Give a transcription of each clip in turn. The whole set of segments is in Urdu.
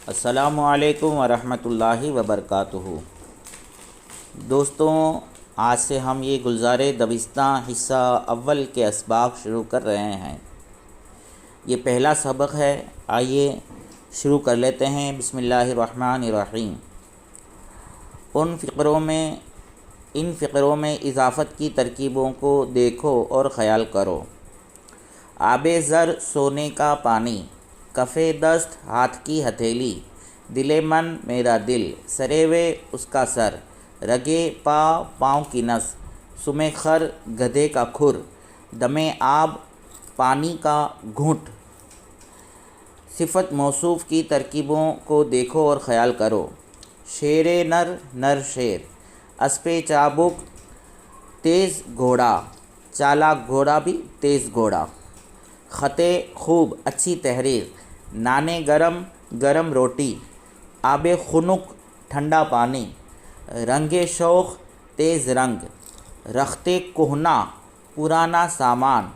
السلام علیکم ورحمۃ اللہ وبرکاتہ۔ دوستوں، آج سے ہم یہ گلزار دبستاں حصہ اول کے اسباق شروع کر رہے ہیں۔ یہ پہلا سبق ہے، آئیے شروع کر لیتے ہیں۔ بسم اللہ الرحمن الرحیم۔ ان فقروں میں اضافت کی ترکیبوں کو دیکھو اور خیال کرو۔ آب زر سونے کا پانی، کف دست ہاتھ کی ہتھیلی، دل من میرا دل، سریوے اس کا سر، رگے پا پاؤں کی نس، سم خر گدھے کا کھر، دم آب پانی کا گھونٹ۔ صفت موصوف کی ترکیبوں کو دیکھو اور خیال کرو۔ شیر نر، نر شیر، اسپِ چابک تیز گھوڑا، چالاک گھوڑا بھی تیز گھوڑا۔ خط خوب، اچھی تحریر، نانے گرم، گرم روٹی، آب خنک ٹھنڈا پانی، رنگ شوخ تیز رنگ، رخت کہنا پرانا سامان،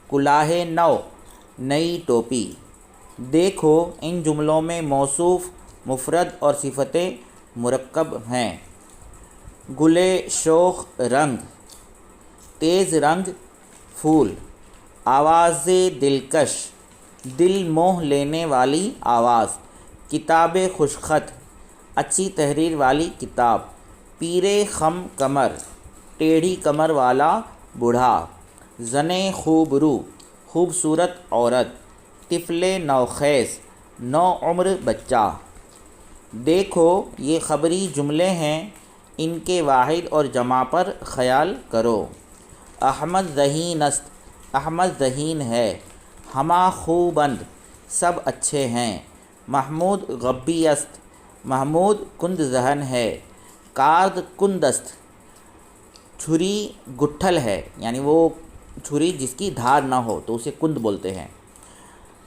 کلاه نو نئی ٹوپی۔ دیکھو ان جملوں میں موصوف مفرد اور صفتیں مرکب ہیں۔ گل شوخ رنگ، تیز رنگ پھول، آواز دلکش دل موہ لینے والی آواز، کتاب خوشخط اچھی تحریر والی کتاب، پیر خم کمر ٹیڑھی کمر والا بوڑھا، زن خوبرو خوبصورت عورت، طفل نوخیز نوعمر بچہ۔ دیکھو یہ خبری جملے ہیں، ان کے واحد اور جمع پر خیال کرو۔ احمد ذہین است، احمد ذہین ہے۔ ہما خوبند، سب اچھے ہیں۔ محمود غبی است، محمود کند ذہن ہے۔ کارد کند است، چھری گٹھل ہے، یعنی وہ چھری جس کی دھار نہ ہو تو اسے کند بولتے ہیں۔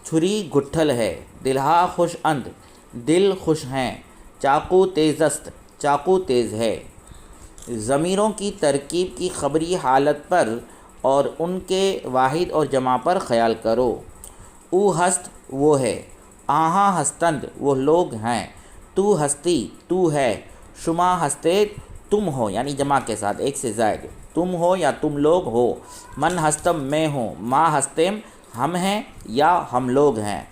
چھری گٹھل ہے۔ دلہا خوش اند، دل خوش ہیں۔ چاقو تیز است، چاقو تیز ہے۔ ضمیروں کی ترکیب کی خبری حالت پر اور ان کے واحد اور جمع پر خیال کرو۔ او ہست، وہ ہے۔ آہاں ہستند، وہ لوگ ہیں۔ تو ہستی، تو ہے۔ شما ہستید، تم ہو، یعنی جمع کے ساتھ ایک سے زائد، تم ہو یا تم لوگ ہو۔ من ہستم، میں ہوں۔ ما ہستیم، ہم ہیں یا ہم لوگ ہیں۔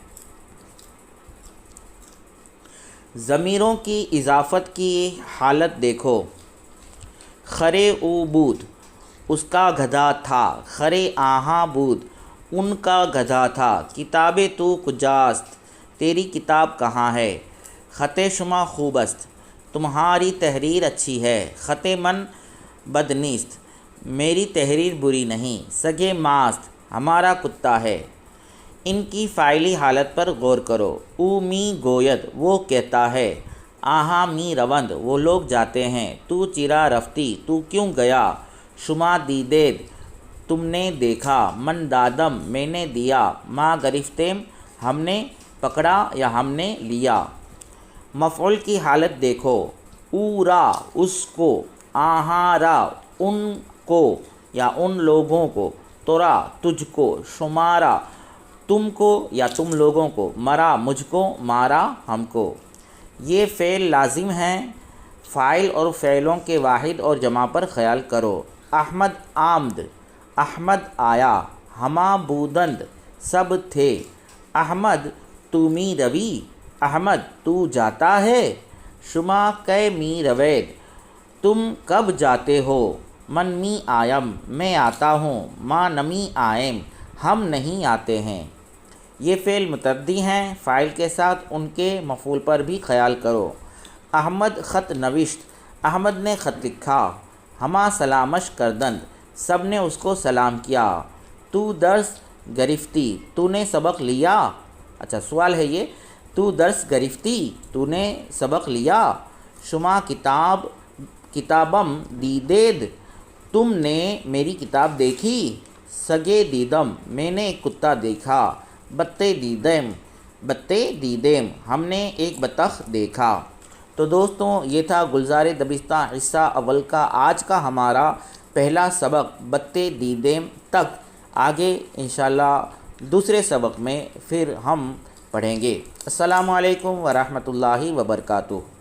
ضمیروں کی اضافت کی حالت دیکھو۔ خرے او بود، اس کا گدھا تھا۔ خرے آہاں بود، ان کا گدھا تھا۔ کتاب تو کجاست، تیری کتاب کہاں ہے۔ خط شما خوب است، تمہاری تحریر اچھی ہے۔ خط من بد نیست، میری تحریر بری نہیں۔ سگے ماست، ہمارا کتا ہے۔ ان کی فاعلی حالت پر غور کرو۔ او می گوید، وہ کہتا ہے۔ آہاں می روند، وہ لوگ جاتے ہیں۔ تو چرا رفتی، تو کیوں گیا۔ شما دیدید، تم نے دیکھا۔ من دادم، میں نے دیا۔ ما گرفتیم، ہم نے پکڑا یا ہم نے لیا۔ مفعول کی حالت دیکھو۔ او را، اس کو۔ آہاں را، ان کو یا ان لوگوں کو۔ ترا، تجھ کو۔ شمارا، تم کو یا تم لوگوں کو۔ مرا، مجھ کو۔ مارا، ہم کو۔ یہ فعل لازم ہیں۔ فاعل اور فعلوں کے واحد اور جمع پر خیال کرو۔ احمد آمد، احمد آیا۔ ہما بودند، سب تھے۔ احمد تو می روی، احمد تو جاتا ہے۔ شما کئے می روید، تم کب جاتے ہو۔ من می آیم، میں آتا ہوں۔ ما نمی آئیم، ہم نہیں آتے ہیں۔ یہ فعل متعدی ہیں۔ فاعل کے ساتھ ان کے مفعول پر بھی خیال کرو۔ احمد خط نوشت، احمد نے خط لکھا۔ ہما سلامش کردند، سب نے اس کو سلام کیا۔ تو درس گرفتی، تو نے سبق لیا۔ اچھا سوال ہے یہ، تو درس گرفتی، تو نے سبق لیا۔ شما کتابم دیدید، تم نے میری کتاب دیکھی۔ سگے دیدم، میں نے ایک کتا دیکھا۔ بتے دیدیم، ہم نے ایک بطخ دیکھا۔ تو دوستوں، یہ تھا گلزار دبستاں حصہ اول کا آج کا ہمارا پہلا سبق بتے دیدیم تک۔ آگے انشاءاللہ دوسرے سبق میں پھر ہم پڑھیں گے۔ السلام علیکم ورحمۃ اللہ وبرکاتہ۔